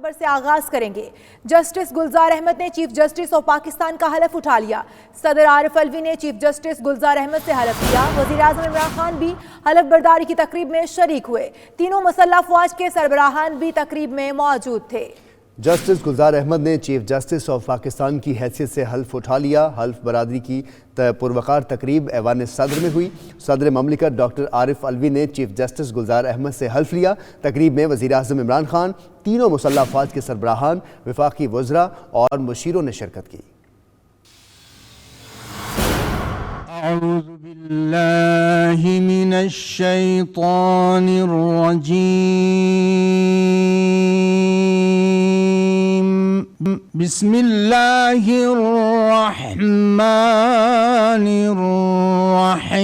خبر سے آغاز کریں گے۔ جسٹس گلزار احمد نے چیف جسٹس آف پاکستان کا حلف اٹھا لیا۔ صدر عارف الوی نے چیف جسٹس گلزار احمد سے حلف لیا۔ وزیر اعظم عمران خان بھی حلف برداری کی تقریب میں شریک ہوئے۔ تینوں مسلح افواج کے سربراہان بھی تقریب میں موجود تھے۔ جسٹس گلزار احمد نے چیف جسٹس آف پاکستان کی حیثیت سے حلف اٹھا لیا۔ حلف برادری کی پروقار تقریب ایوان صدر میں ہوئی۔ صدر مملکت ڈاکٹر عارف الوی نے چیف جسٹس گلزار احمد سے حلف لیا۔ تقریب میں وزیر اعظم عمران خان، تینوں مسلح افواج کے سربراہان، وفاقی وزراء اور مشیروں نے شرکت کی۔ اعوذ باللہ من الشیطان الرجیم، بسم اللہ الرحمن الرحیم۔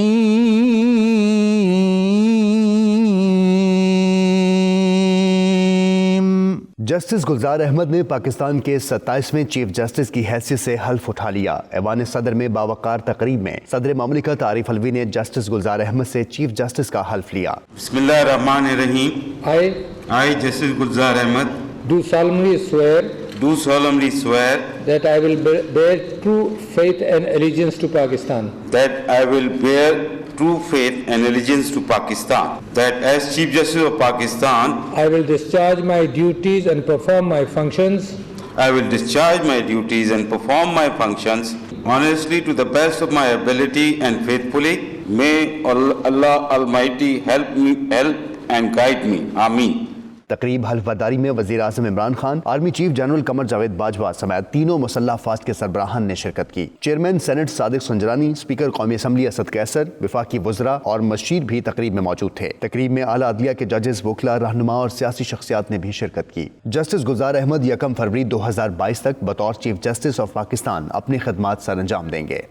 جسٹس گلزار احمد نے پاکستان کے 27ویں چیف جسٹس کی حیثیت سے حلف اٹھا لیا۔ ایوان صدر میں باوقار تقریب میں صدر مملکت عارف الوی نے جسٹس گلزار احمد سے چیف جسٹس کا حلف لیا۔ بسم اللہ الرحمن الرحیم۔ I, Justice Gulzar Ahmad, do solemnly swear that I will bear true faith and allegiance to Pakistan. that I will bear true faith and allegiance to Pakistan, that as Chief Justice of Pakistan, I will discharge my duties and perform my functions honestly to the best of my ability and faithfully. May Allah Almighty help and guide me. Ameen. تقریب حلف برداری میں وزیر اعظم Imran Khan, army chief general Qamar Javed Bajwa سمیت تینوں مسلح افواج کے سربراہان نے شرکت کی۔ Chairman senate Sadiq Sanjrani, speaker قومی اسمبلی اسد قیصر، وفاقی وزراء اور مشیر بھی تقریب میں موجود تھے۔ تقریب میں اعلیٰ عدلیہ کے ججز، وکلاء، رہنما اور سیاسی شخصیات نے بھی شرکت کی۔ جسٹس گلزار احمد 1 فروری 2022 تک بطور چیف جسٹس آف پاکستان اپنی خدمات سر انجام دیں گے۔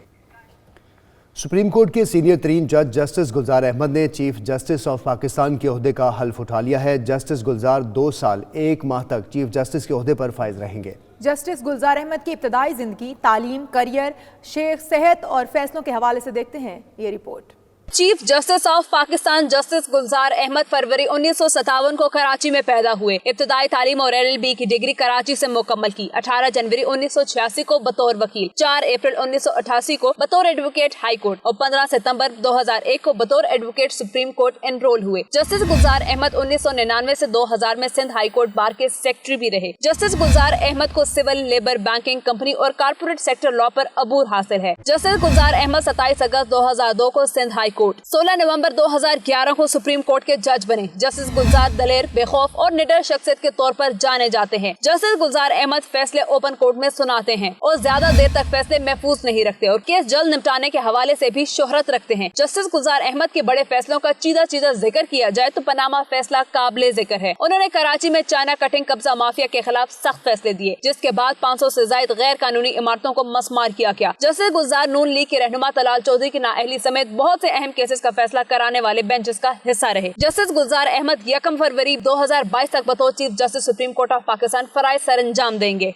سپریم کورٹ کے سینئر ترین جج جسٹس گلزار احمد نے چیف جسٹس آف پاکستان کے عہدے کا حلف اٹھا لیا ہے۔ جسٹس گلزار 2 سال 1 ماہ تک چیف جسٹس کے عہدے پر فائز رہیں گے۔ جسٹس گلزار احمد کی ابتدائی زندگی، تعلیم، کریئر، شیخ، صحت اور فیصلوں کے حوالے سے دیکھتے ہیں یہ report. Chief justice of Pakistan justice Gulzar Ahmed فروری 1957 کو کراچی میں پیدا ہوئے۔ ابتدائی تعلیم اور LLB کی ڈگری کراچی سے مکمل کی۔ 18 جنوری 1986 کو بطور وکیل، 4 اپریل 1988 کو بطور ایڈوکیٹ ہائی کورٹ اور 15 ستمبر 2001 کو بطور ایڈوکیٹ سپریم کورٹ انرول ہوئے۔ جسٹس گلزار احمد 1999 سے 2000 میں سندھ ہائی کورٹ بار کے سیکرٹری بھی رہے۔ جسٹس گلزار احمد کو سول، لیبر، بینکنگ، کمپنی اور کارپوریٹ سیکٹر لا پر عبور حاصل ہے۔ جسٹس گلزار احمد 27 اگست 2002 کو سندھ ہائی کورٹ، 16 نومبر 2011 کو سپریم کورٹ کے جج بنے۔ جسٹس گلزار دلیر، بے خوف اور نڈر شخصیت کے طور پر جانے جاتے ہیں۔ جسٹس گلزار احمد فیصلے اوپن کورٹ میں سناتے ہیں اور زیادہ دیر تک فیصلے محفوظ نہیں رکھتے اور کیس جلد نمٹانے کے حوالے سے بھی شہرت رکھتے ہیں۔ جسٹس گلزار احمد کے بڑے فیصلوں کا چیدہ ذکر کیا جائے تو پاناما فیصلہ قابل ذکر ہے۔ انہوں نے کراچی میں چائنا کٹنگ قبضہ مافیا کے خلاف سخت فیصلے دیے، جس کے بعد 500 سے زائد غیر قانونی عمارتوں کو مسمار کیا گیا۔ جسٹس گلزار نون لیگ کے رہنما طلال چودھری کی نااہلی سمیت بہت سے اہم کیسز کا فیصلہ کرانے والے بینچز کا حصہ رہے۔ جسٹس گلزار احمد 1 فروری 2022 تک بطور chief justice supreme court of Pakistan فرائض سر انجام دیں گے۔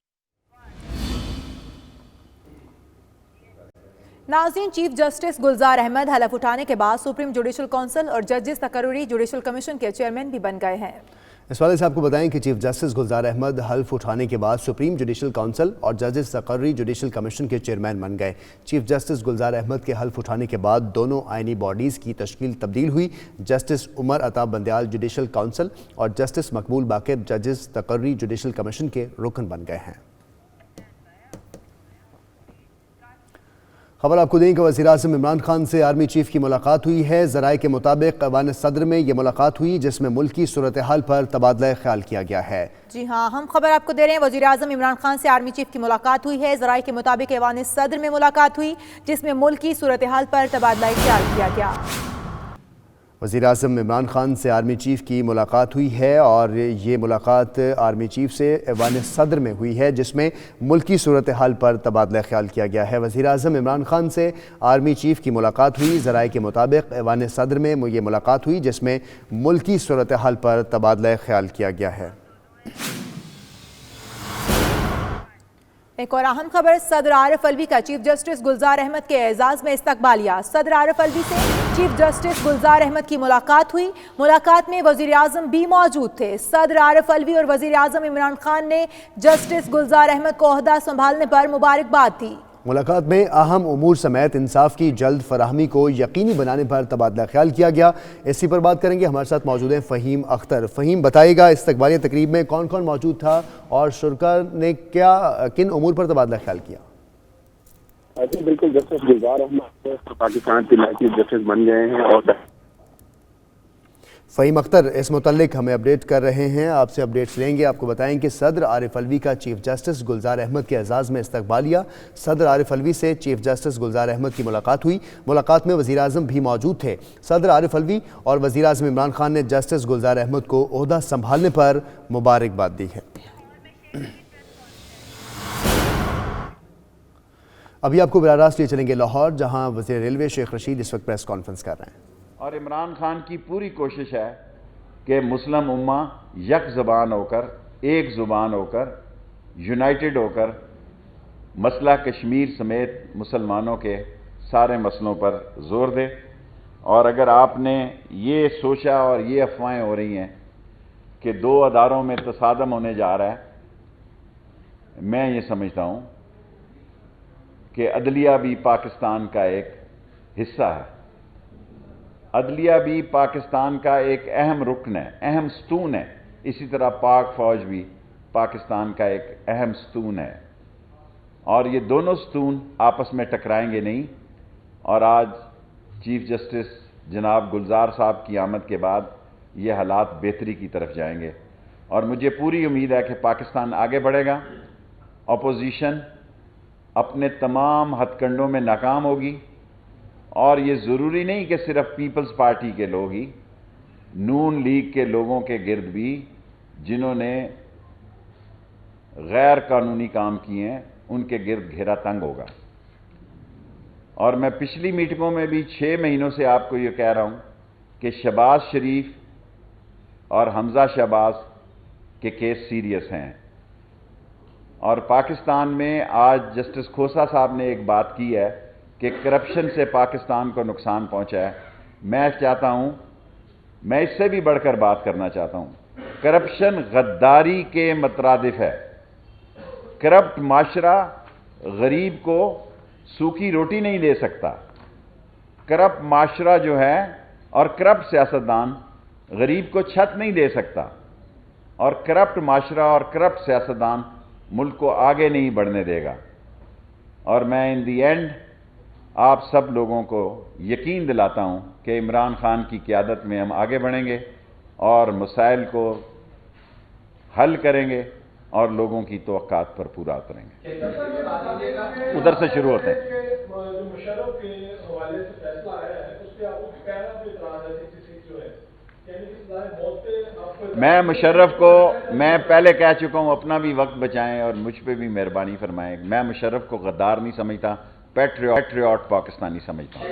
ناظرین، چیف جسٹس گلزار احمد حلف اٹھانے کے بعد سپریم جوڈیشل کونسل اور ججز تقرری جوڈیشل کمیشن کے چیئرمین بھی بن گئے ہیں۔ اس والے سے آپ کو بتائیں کہ چیف جسٹس گلزار احمد حلف اٹھانے کے بعد سپریم جوڈیشل کونسل اور ججز تقرری جوڈیشل کمیشن کے چیئرمین بن گئے۔ چیف جسٹس گلزار احمد کے حلف اٹھانے کے بعد دونوں آئینی باڈیز کی تشکیل تبدیل ہوئی۔ Justice Umar Ata Bandial judicial council اور جسٹس مقبول باقر ججز تقرری جوڈیشل کمیشن کے رکن بن گئے ہیں۔ خبر آپ کو دیں کہ وزیر اعظم عمران خان سے آرمی چیف کی ملاقات ہوئی ہے۔ ذرائع کے مطابق ایوان صدر میں یہ ملاقات ہوئی، جس میں ملکی صورتحال پر تبادلہ خیال کیا گیا ہے۔ جی ہاں، ہم خبر آپ کو دے رہے ہیں، وزیر اعظم عمران خان سے آرمی چیف کی ملاقات ہوئی ہے۔ ذرائع کے مطابق ایوان صدر میں ملاقات ہوئی، جس میں ملکی صورتحال پر تبادلہ خیال کیا گیا۔ وزیر اعظم عمران خان سے آرمی چیف کی ملاقات ہوئی ہے اور یہ ملاقات آرمی چیف سے ایوان صدر میں ہوئی ہے، جس میں ملکی صورتحال پر تبادلہ خیال کیا گیا ہے۔ وزیر اعظم عمران خان سے آرمی چیف کی ملاقات ہوئی، ذرائع کے مطابق ایوان صدر میں یہ ملاقات ہوئی، جس میں ملکی صورتحال پر تبادلہ خیال کیا گیا ہے۔ ایک اور اہم خبر، صدر عارف الوی کا چیف جسٹس گلزار احمد کے اعزاز میں استقبالیہ۔ صدر عارف الوی سے چیف جسٹس گلزار احمد کی ملاقات ہوئی۔ ملاقات میں وزیر اعظم بھی موجود تھے۔ صدر عارف الوی اور وزیر اعظم عمران خان نے جسٹس گلزار احمد کو عہدہ سنبھالنے پر مبارکباد دی۔ ملاقات میں اہم امور سمیت انصاف کی جلد فراہمی کو یقینی بنانے پر تبادلہ خیال کیا گیا۔ اسی پر بات کریں گے، ہمارے ساتھ موجود ہیں فہیم اختر۔ فہیم، بتائے گا استقبالیہ تقریب میں کون کون موجود تھا اور شرکاء نے کن امور پر تبادلہ خیال کیا؟ جی بالکل، جسٹس گلزار احمد پاکستان کے نئے چیف جسٹس بن گئے ہیں اور فہیم اختر اس متعلق ہمیں اپڈیٹ کر رہے ہیں، آپ سے اپڈیٹس لیں گے۔ آپ کو بتائیں کہ صدر عارف الوی کا چیف جسٹس گلزار احمد کے اعزاز میں استقبالیہ۔ صدر عارف الوی سے چیف جسٹس گلزار احمد کی ملاقات ہوئی۔ ملاقات میں وزیر اعظم بھی موجود تھے۔ صدر عارف الوی اور وزیر اعظم عمران خان نے جسٹس گلزار احمد کو عہدہ سنبھالنے پر مبارکباد دی ہے۔ ابھی آپ کو براہ راست لے چلیں گے لاہور، جہاں وزیر ریلوے شیخ رشید اس وقت پریس کانفرنس کر رہے ہیں۔ اور عمران خان کی پوری کوشش ہے کہ مسلم امہ یک زبان ہو کر، ایک زبان ہو کر، یونائٹڈ ہو کر مسئلہ کشمیر سمیت مسلمانوں کے سارے مسئلوں پر زور دے۔ اور اگر آپ نے یہ سوچا اور یہ افواہیں ہو رہی ہیں کہ دو اداروں میں تصادم ہونے جا رہا ہے، میں یہ سمجھتا ہوں کہ عدلیہ بھی پاکستان کا ایک حصہ ہے، عدلیہ بھی پاکستان کا ایک اہم رکن ہے، اہم ستون ہے۔ اسی طرح پاک فوج بھی پاکستان کا ایک اہم ستون ہے، اور یہ دونوں ستون آپس میں ٹکرائیں گے نہیں۔ اور آج چیف جسٹس جناب گلزار صاحب کی آمد کے بعد یہ حالات بہتری کی طرف جائیں گے، اور مجھے پوری امید ہے کہ پاکستان آگے بڑھے گا۔ اپوزیشن اپنے تمام ہتھ کنڈوں میں ناکام ہوگی، اور یہ ضروری نہیں کہ صرف پیپلز پارٹی کے لوگ ہی، نون لیگ کے لوگوں کے گرد بھی جنہوں نے غیر قانونی کام کیے ہیں، ان کے گرد گھیرا تنگ ہوگا۔ اور میں پچھلی میٹنگوں میں بھی 6 مہینوں سے آپ کو یہ کہہ رہا ہوں کہ شہباز شریف اور حمزہ شہباز کے کیس سیریس ہیں، اور پاکستان میں آج جسٹس کھوسا صاحب نے ایک بات کی ہے کہ کرپشن سے پاکستان کو نقصان پہنچا ہے۔ میں چاہتا ہوں، میں اس سے بھی بڑھ کر بات کرنا چاہتا ہوں، کرپشن غداری کے مترادف ہے۔ کرپٹ معاشرہ غریب کو سوکھی روٹی نہیں دے سکتا۔ کرپٹ معاشرہ جو ہے اور کرپٹ سیاستدان غریب کو چھت نہیں دے سکتا، اور کرپٹ معاشرہ اور کرپٹ سیاستدان ملک کو آگے نہیں بڑھنے دے گا۔ اور میں ان دی اینڈ آپ سب لوگوں کو یقین دلاتا ہوں کہ عمران خان کی قیادت میں ہم آگے بڑھیں گے اور مسائل کو حل کریں گے اور لوگوں کی توقعات پر پورا اتریں گے۔ ادھر سے شروع ہوتے ہیں۔ مشرف کے حوالے سے فیصلہ آیا ہے، اس پہ آپ کو کہنا بھی اعتراض ہے جو ہے، میں مشرف کو، میں پہلے کہہ چکا ہوں، اپنا بھی وقت بچائیں اور مجھ پہ بھی مہربانی فرمائیں۔ میں مشرف کو غدار نہیں سمجھتا، پیٹریوٹ پاکستانی سمجھتا ہوں۔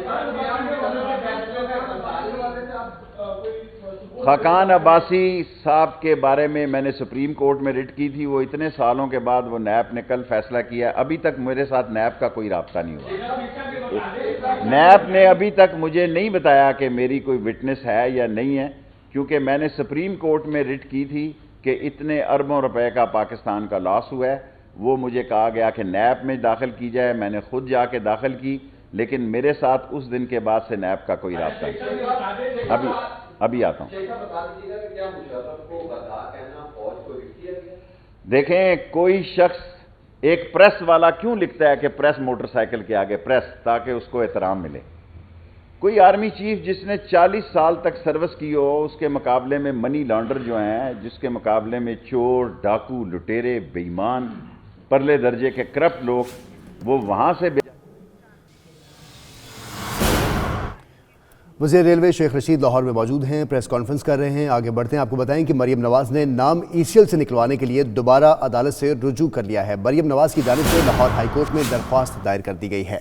خاقان عباسی صاحب کے بارے میں نے سپریم کورٹ میں رٹ کی تھی، وہ اتنے سالوں کے بعد وہ نیب نے کل فیصلہ کیا، ابھی تک میرے ساتھ نیب کا کوئی رابطہ نہیں ہوا۔ نیب نے ابھی تک مجھے نہیں بتایا کہ میری کوئی وٹنس ہے یا نہیں ہے، کیونکہ میں نے سپریم کورٹ میں رٹ کی تھی کہ اتنے اربوں روپے کا پاکستان کا لاس ہوا ہے۔ وہ مجھے کہا گیا کہ نیب میں داخل کی جائے، میں نے خود جا کے داخل کی، لیکن میرے ساتھ اس دن کے بعد سے نیب کا کوئی رابطہ نہیں۔ ابھی آتا ہوں۔ دیکھیں، کوئی شخص، ایک پریس والا کیوں لکھتا ہے کہ پریس موٹر سائیکل کے آگے پریس، تاکہ اس کو احترام ملے۔ کوئی آرمی چیف جس نے 40 سال تک سروس کی ہو، اس کے مقابلے میں منی لانڈر جو ہیں، جس کے مقابلے میں چور، ڈاکو، لٹیرے، بے ایمان، پرلے درجے کے کرپٹ لوگ، وہ وہاں سے وزیر ریلوے شیخ رشید لاہور میں موجود ہیں، پریس کانفرنس کر رہے ہیں۔ آگے بڑھتے ہیں، آپ کو بتائیں کہ مریم نواز نے نام ECL سے نکلوانے کے لیے دوبارہ عدالت سے رجوع کر لیا ہے۔ مریم نواز کی جانب سے لاہور ہائی کورٹ میں درخواست دائر کر دی گئی ہے۔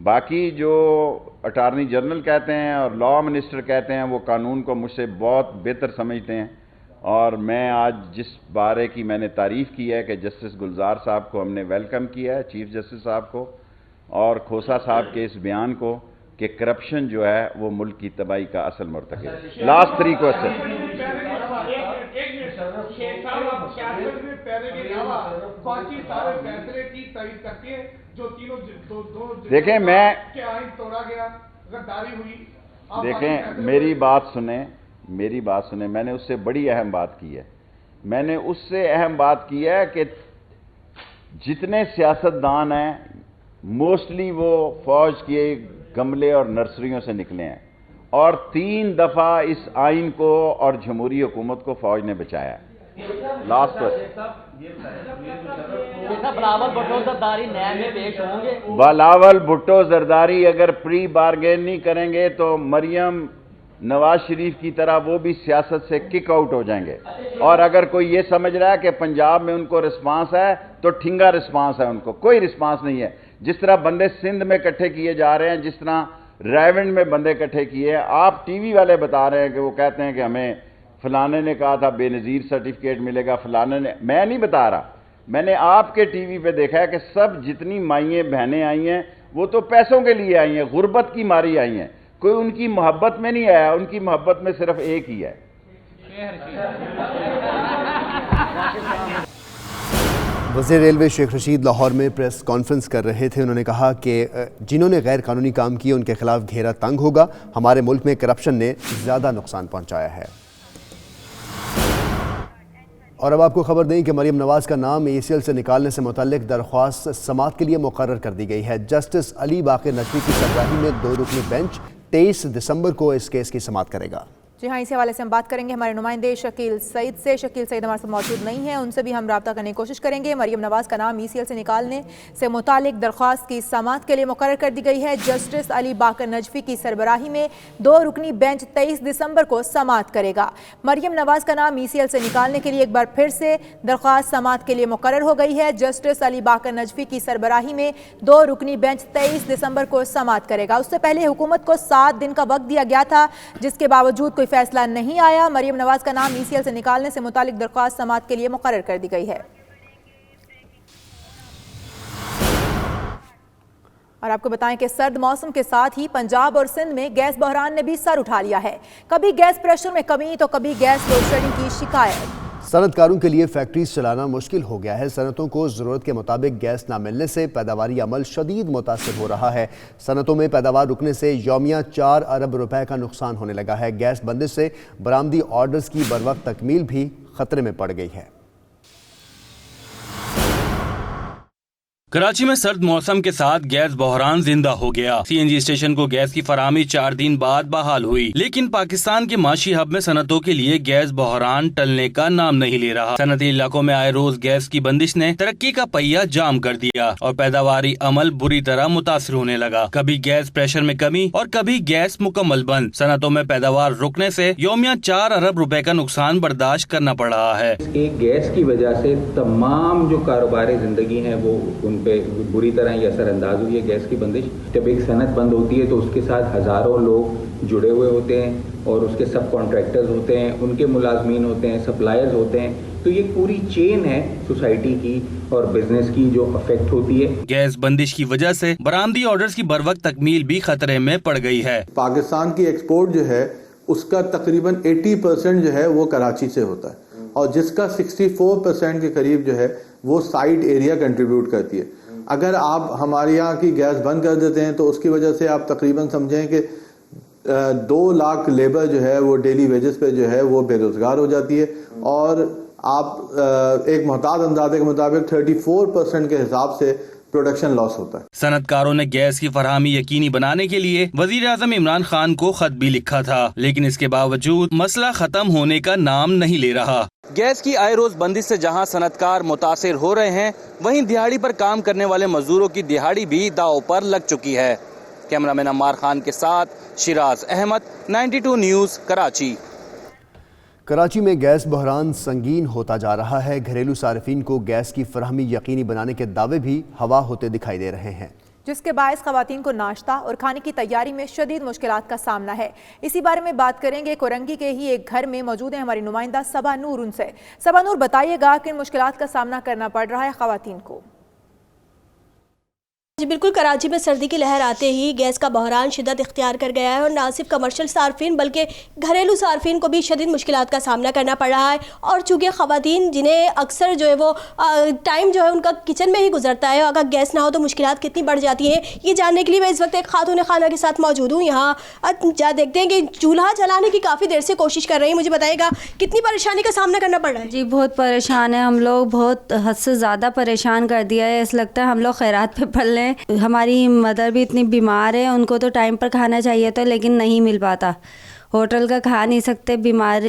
باقی جو اٹارنی جنرل کہتے ہیں اور لا منسٹر کہتے ہیں وہ قانون کو مجھ سے بہت بہتر سمجھتے ہیں، اور میں آج جس بارے کی میں نے تعریف کی ہے کہ جسٹس گلزار صاحب کو ہم نے ویلکم کیا ہے، چیف جسٹس صاحب کو، اور کھوسا صاحب کے اس بیان کو کہ کرپشن جو ہے وہ ملک کی تباہی کا اصل مرتکب ہے۔ لاسٹ 3 کوسچن دیکھیں، دیکھیں میری بات سنیں، میں نے اس سے بڑی اہم بات کی ہے، میں نے اس سے اہم بات کی ہے کہ جتنے سیاستدان ہیں موسٹلی وہ فوج کے گملے اور نرسریوں سے نکلے ہیں، اور 3 دفعہ اس آئین کو اور جمہوری حکومت کو فوج نے بچایا ہے۔ لاسٹ بلاول بھٹو زرداری نیب میں پیش ہوں گے؟ بلاول بھٹو زرداری اگر پری بارگین نہیں کریں گے تو مریم نواز شریف کی طرح وہ بھی سیاست سے کک آؤٹ ہو جائیں گے، اور اگر کوئی یہ سمجھ رہا ہے کہ پنجاب میں ان کو رسپانس ہے تو ٹھنگا رسپانس ہے، ان کو کوئی رسپانس نہیں ہے۔ جس طرح بندے سندھ میں اکٹھے کیے جا رہے ہیں، جس طرح ریونڈ میں بندے اکٹھے کیے ہیں، آپ ٹی وی والے بتا رہے ہیں کہ وہ کہتے ہیں کہ ہمیں فلانے نے کہا تھا بے نظیر سرٹیفکیٹ ملے گا، فلانے نے، میں نہیں بتا رہا، میں نے آپ کے ٹی وی پہ دیکھا ہے کہ سب جتنی مائیں بہنیں آئی ہیں وہ تو پیسوں کے لیے آئی ہیں، غربت کی ماری آئی ہیں، کوئی ان کی محبت میں نہیں آیا، ان کی محبت میں صرف ایک ہی ہے۔ وزیر ریلوے شیخ رشید لاہور میں پریس کانفرنس کر رہے تھے۔ انہوں نے کہا کہ جنہوں نے غیر قانونی کام کیے ان کے خلاف گھیرا تنگ ہوگا، ہمارے ملک میں کرپشن نے زیادہ نقصان پہنچایا ہے۔ اور اب آپ کو خبر دیں کہ مریم نواز کا نام ACL سے نکالنے سے متعلق درخواست سماعت کے لیے مقرر کر دی گئی ہے۔ جسٹس علی باقر نجوی کی سربراہی میں 2 رکنی بینچ 23 دسمبر کو اس کیس کی سماعت کرے گا۔ جی ہاں، اسی حوالے سے ہم بات کریں گے ہمارے نمائندے شکیل سعید سے۔ شکیل سعید ہمارے ساتھ موجود نہیں ہیں، ان سے بھی ہم رابطہ کرنے کی کوشش کریں گے۔ مریم نواز کا نام ACL سے نکالنے سے متعلق درخواست کی سماعت کے لیے مقرر کر دی گئی ہے۔ جسٹس علی باقر نجوی کی سربراہی میں 2 رکنی بینچ 23 دسمبر کو سماعت کرے گا۔ مریم نواز کا نام ACL سے نکالنے کے لیے ایک بار پھر سے درخواست سماعت کے لیے مقرر ہو گئی ہے۔ جسٹس علی باقر نجوی کی سربراہی میں 2 رکنی بینچ 23 دسمبر کو سماعت کرے گا۔ اس سے پہلے حکومت کو 7 دن کا وقت دیا گیا تھا، جس کے باوجود کوئی فیصلہ نہیں آیا۔ مریم نواز کا نام ACL سے نکالنے سے متعلق درخواست سماعت کے لیے مقرر کر دی گئی ہے۔ اور آپ کو بتائیں کہ سرد موسم کے ساتھ ہی پنجاب اور سندھ میں گیس بحران نے بھی سر اٹھا لیا ہے۔ کبھی گیس پریشر میں کمی تو کبھی گیس لوڈ شیڈنگ کی شکایت۔ صنعت کاروں کے لیے فیکٹریز چلانا مشکل ہو گیا ہے۔ صنعتوں کو ضرورت کے مطابق گیس نہ ملنے سے پیداواری عمل شدید متاثر ہو رہا ہے۔ صنعتوں میں پیداوار رکنے سے یومیہ 4 ارب روپے کا نقصان ہونے لگا ہے۔ گیس بندش سے برآمدی آرڈرز کی بروقت تکمیل بھی خطرے میں پڑ گئی ہے۔ کراچی میں سرد موسم کے ساتھ گیس بحران زندہ ہو گیا۔ CNG اسٹیشن کو گیس کی فراہمی 4 دن بعد بحال ہوئی، لیکن پاکستان کے معاشی ہب میں صنعتوں کے لیے گیس بحران ٹلنے کا نام نہیں لے رہا۔ صنعتی علاقوں میں آئے روز گیس کی بندش نے ترقی کا پہیہ جام کر دیا اور پیداواری عمل بری طرح متاثر ہونے لگا۔ کبھی گیس پریشر میں کمی اور کبھی گیس مکمل بند۔ صنعتوں میں پیداوار رکنے سے یومیہ 4 ارب روپے کا نقصان برداشت کرنا پڑ رہا ہے۔ گیس کی وجہ سے تمام جو کاروباری زندگی ہیں وہ ان پہ بری طرح یہ اثر انداز ہوئی ہے۔ گیس کی بندش، جب ایک صنعت بند ہوتی ہے تو اس کے ساتھ ہزاروں لوگ جڑے ہوئے ہوتے ہیں اور اس کے سب کانٹریکٹرز ہوتے ہیں، ان کے ملازمین ہوتے ہیں، سپلائرز ہوتے ہیں، تو یہ پوری چین ہے سوسائٹی کی اور بزنس کی جو افیکٹ ہوتی ہے۔ گیس بندش کی وجہ سے برآمدی آرڈرز کی بروقت تکمیل بھی خطرے میں پڑ گئی ہے۔ پاکستان کی ایکسپورٹ جو ہے اس کا تقریباً 80% جو ہے وہ کراچی سے ہوتا ہے، اور جس کا 64% کے قریب جو ہے وہ سائٹ ایریا کنٹریبیوٹ کرتی ہے۔ اگر آپ ہمارے یہاں کی گیس بند کر دیتے ہیں تو اس کی وجہ سے آپ تقریباً سمجھیں کہ 2 لاکھ لیبر جو ہے وہ ڈیلی ویجز پہ جو ہے وہ بے روزگار ہو جاتی ہے، اور آپ ایک محتاط اندازے کے مطابق 34% کے حساب سے پروڈکشن لاس ہوتا ہے۔ صنعت کاروں نے گیس کی فراہمی یقینی بنانے کے لیے وزیر اعظم عمران خان کو خط بھی لکھا تھا، لیکن اس کے باوجود مسئلہ ختم ہونے کا نام نہیں لے رہا۔ گیس کی آئے روز بندش سے جہاں صنعت کار متاثر ہو رہے ہیں، وہیں دہاڑی پر کام کرنے والے مزدوروں کی دہاڑی بھی داؤ پر لگ چکی ہے۔ کیمرہ مین عمار خان کے ساتھ شیراز احمد، 92 نیوز، کراچی۔ کراچی میں گیس بحران سنگین ہوتا جا رہا ہے۔ گھریلو صارفین کو گیس کی فراہمی یقینی بنانے کے دعوے بھی ہوا ہوتے دکھائی دے رہے ہیں۔ جس کے باعث خواتین کو ناشتہ اور کھانے کی تیاری میں شدید مشکلات کا سامنا ہے۔ اسی بارے میں بات کریں گے کورنگی کے ہی ایک گھر میں موجود ہیں ہماری نمائندہ صبا نور ان سے۔ صبا نور، بتائیے گا کن مشکلات کا سامنا کرنا پڑ رہا ہے خواتین کو؟ جی بالکل، کراچی میں سردی کی لہر آتے ہی گیس کا بحران شدت اختیار کر گیا ہے اور نہ صرف کمرشل صارفین بلکہ گھریلو صارفین کو بھی شدید مشکلات کا سامنا کرنا پڑ رہا ہے۔ اور چونکہ خواتین جنہیں اکثر جو ہے وہ ٹائم جو ہے ان کا کچن میں ہی گزرتا ہے، اگر گیس نہ ہو تو مشکلات کتنی بڑھ جاتی ہیں، یہ جاننے کے لیے میں اس وقت ایک خاتون خانہ کے ساتھ موجود ہوں۔ یہاں دیکھتے ہیں کہ چولہا جلانے کی کافی دیر سے کوشش کر رہی ہیں، مجھے بتائے گا کتنی پریشانی کا سامنا کرنا پڑ رہا ہے؟ جی بہت پریشان ہیں ہم لوگ، بہت حد سے زیادہ پریشان کر دیا ہے، ایسا لگتا ہے ہم لوگ خیرات پہ پڑھ لیں۔ ہماری مدر بھی اتنی بیمار ہے، ان کو تو ٹائم پر کھانا چاہیے تھا لیکن نہیں مل پاتا، ہوٹل کا کھا نہیں سکتے، بیمار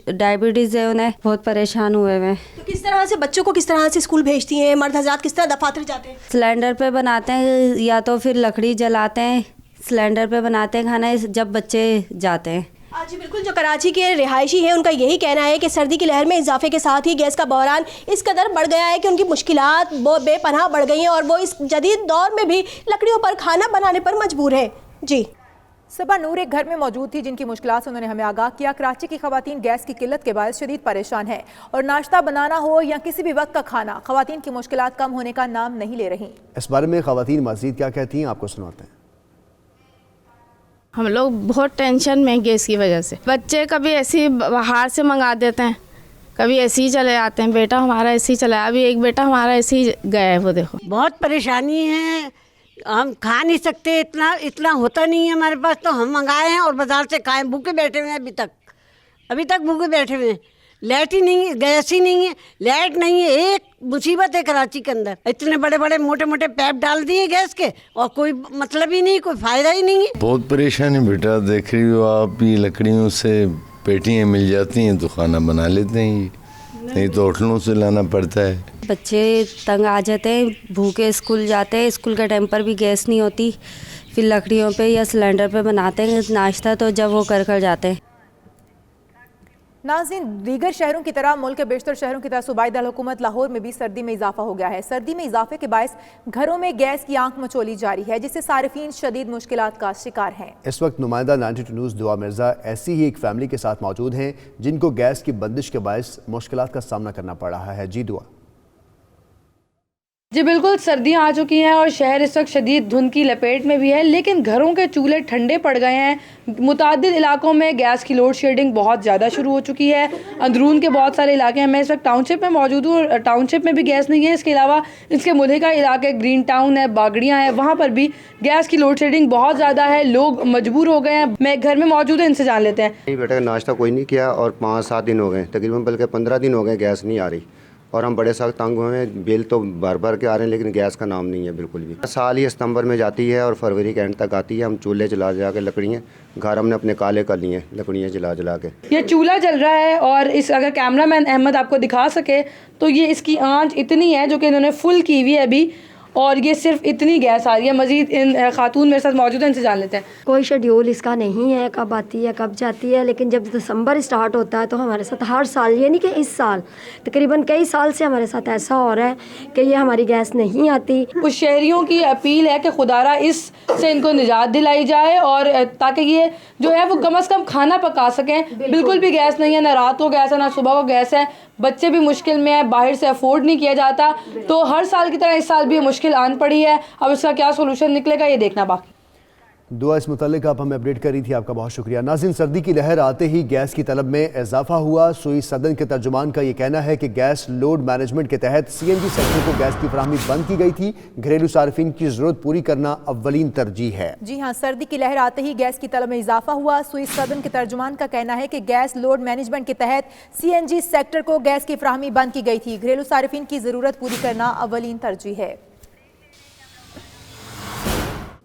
ڈائبٹیز ہے انہیں، بہت پریشان ہوئے ہوئے۔ تو کس طرح سے بچوں کو کس طرح سے اسکول بھیجتی ہیں؟ مرد حضرات کس طرح دفاتر جاتے ہیں؟ سلینڈر پہ بناتے ہیں یا تو پھر لکڑی جلاتے ہیں، سلینڈر پہ بناتے ہیں کھانا جب بچے جاتے ہیں۔ جی بالکل، جو کراچی کے رہائشی ہیں ان کا یہی کہنا ہے کہ سردی کی لہر میں اضافے کے ساتھ ہی گیس کا بحران اس قدر بڑھ گیا ہے کہ ان کی مشکلات بے پناہ بڑھ گئی ہیں اور وہ اس جدید دور میں بھی لکڑیوں پر کھانا بنانے پر مجبور ہے۔ جی صبا نور ایک گھر میں موجود تھی جن کی مشکلات سے انہوں نے ہمیں آگاہ کیا۔ کراچی کی خواتین گیس کی قلت کے باعث شدید پریشان ہیں اور ناشتہ بنانا ہو یا کسی بھی وقت کا کھانا، خواتین کی مشکلات کم ہونے کا نام نہیں لے رہی۔ اس بارے میں خواتین مزید کیا کہتی ہیں آپ کو سناتے ہیں۔ ہم لوگ بہت ٹینشن میں گیس کی وجہ سے، بچے کبھی ایسی باہر سے منگا دیتے ہیں، کبھی ایسے ہی چلے جاتے ہیں، بیٹا ہمارا ایسے ہی چلا، ابھی ایک بیٹا ہمارا ایسے ہی گیا ہے، وہ دیکھو بہت پریشانی ہے، ہم کھا نہیں سکتے، اتنا ہوتا نہیں ہے ہمارے پاس، تو ہم منگائے ہیں اور بازار سے کھائیں، بھوکے بیٹھے ہوئے ہیں ابھی تک بھوکے بیٹھے ہوئے ہیں۔ لائٹ ہی نہیں ہے، گیس ہی نہیں ہے، لائٹ نہیں ہے، ایک مصیبت ہے کراچی کے اندر، اتنے بڑے بڑے موٹے موٹے پیپ ڈال دیے گیس کے اور کوئی مطلب ہی نہیں، کوئی فائدہ ہی نہیں ہے۔ بہت پریشانی بیٹا، دیکھ رہی ہو آپ، یہ لکڑیوں سے پیٹیاں مل جاتی ہیں تو کھانا بنا لیتے ہیں، نہیں تو ہوٹلوں سے لانا پڑتا ہے۔ بچے تنگ آ جاتے ہیں، بھوکے اسکول جاتے ہیں، اسکول کے ٹائم پر بھی گیس نہیں ہوتی، پھر لکڑیوں پہ یا سلینڈر پہ بناتے ہیں ناشتہ، تو جب وہ کر جاتے ہیں۔ ناظرین، دیگر شہروں کی طرح ملک کے بیشتر شہروں کی طرح صوبائی دارالحکومت لاہور میں بھی سردی میں اضافہ ہو گیا ہے۔ سردی میں اضافے کے باعث گھروں میں گیس کی آنکھ مچولی جاری ہے، جس سے صارفین شدید مشکلات کا شکار ہیں۔ اس وقت نمائندہ 92 نیوز دعا مرزا ایسی ہی ایک فیملی کے ساتھ موجود ہیں جن کو گیس کی بندش کے باعث مشکلات کا سامنا کرنا پڑ رہا ہے۔ جی دعا۔ جی بالکل، سردیاں آ چکی ہیں اور شہر اس وقت شدید دھند کی لپیٹ میں بھی ہے، لیکن گھروں کے چولہے ٹھنڈے پڑ گئے ہیں۔ متعدد علاقوں میں گیس کی لوڈ شیڈنگ بہت زیادہ شروع ہو چکی ہے۔ اندرون کے بہت سارے علاقے ہیں، میں اس وقت ٹاؤن شپ میں موجود ہوں اور ٹاؤن شپ میں بھی گیس نہیں ہے۔ اس کے علاوہ اس کے ملحقہ علاقے گرین ٹاؤن ہے، باگڑیاں ہیں، وہاں پر بھی گیس کی لوڈ شیڈنگ بہت زیادہ ہے، لوگ مجبور ہو گئے ہیں۔ میں گھر میں موجود ہوں، ان سے جان لیتے ہیں۔ بیٹا ناشتہ کوئی نہیں کیا اور 5-7 دن ہو گئے، تقریباً بلکہ 15 دن ہو گئے گیس نہیں آ رہی، اور ہم بڑے سخت تنگ ہوئے ہیں۔ بل تو بھر کے آ رہے ہیں لیکن گیس کا نام نہیں ہے بالکل بھی۔ سال ہی ستمبر میں جاتی ہے اور فروری کے اینڈ تک آتی ہے۔ ہم چولہے جلا کے لکڑیاں گھر ہم نے اپنے کالے کر لی ہیں، لکڑیاں جلا کے۔ یہ چولہا جل رہا ہے اور اگر کیمرہ مین احمد آپ کو دکھا سکے تو یہ اس کی آنچ اتنی ہے جو کہ انہوں نے فل کی ہوئی ہے ابھی، اور یہ صرف اتنی گیس آ رہی ہے۔ مزید ان خاتون میرے ساتھ موجود ہیں، ان سے جان لیتے ہیں۔ کوئی شیڈیول اس کا نہیں ہے کب آتی ہے کب جاتی ہے، لیکن جب دسمبر اسٹارٹ ہوتا ہے تو ہمارے ساتھ ہر سال، یہ نہیں کہ اس سال، تقریباً کئی سال سے ہمارے ساتھ ایسا ہو رہا ہے کہ یہ ہماری گیس نہیں آتی۔ کچھ شہریوں کی اپیل ہے کہ خدارہ اس سے ان کو نجات دلائی جائے اور تاکہ یہ جو ہے وہ کم از کم کھانا پکا سکیں۔ بالکل بھی گیس نہیں ہے، نہ رات کو گیس ہے نہ صبح کو گیس ہے، بچے بھی مشکل میں ہیں، باہر سے افورڈ نہیں کیا جاتا، تو ہر سال کی طرح اس سال بھی یہ مشکل آن پڑی ہے۔ اب اس کا کیا سولوشن نکلے گا یہ دیکھنا باقی۔ دعا اس متعلق آپ ہمیں اپڈیٹ کر رہی تھی، آپ کا بہت شکریہ۔ ناظرین، سردی کی لہر آتے ہی گیس کی طلب میں اضافہ ہوا۔ سوئی صدن کے ترجمان کا یہ کہنا ہے کہ گیس لوڈ مینجمنٹ کے تحت CNG سیکٹر کو گیس کی فراہمی بند کی گئی تھی، گھریلو صارفین کی ضرورت پوری کرنا اولین ترجیح ہے۔ جی ہاں، سردی کی لہر آتے ہی گیس کی طلب میں اضافہ ہوا۔ سوئی صدن کے ترجمان کا کہنا ہے کہ گیس لوڈ مینجمنٹ کے تحت CNG سیکٹر کو گیس کی فراہمی بند کی گئی تھی، گھریلو صارفین کی ضرورت پوری کرنا اولین ترجیح ہے۔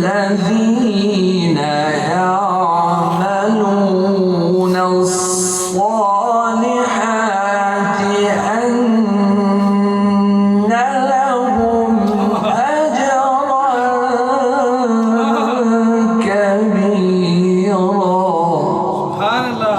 الذين يعملون الصالحات أن لهم أجرا كبيرا। سبحان الله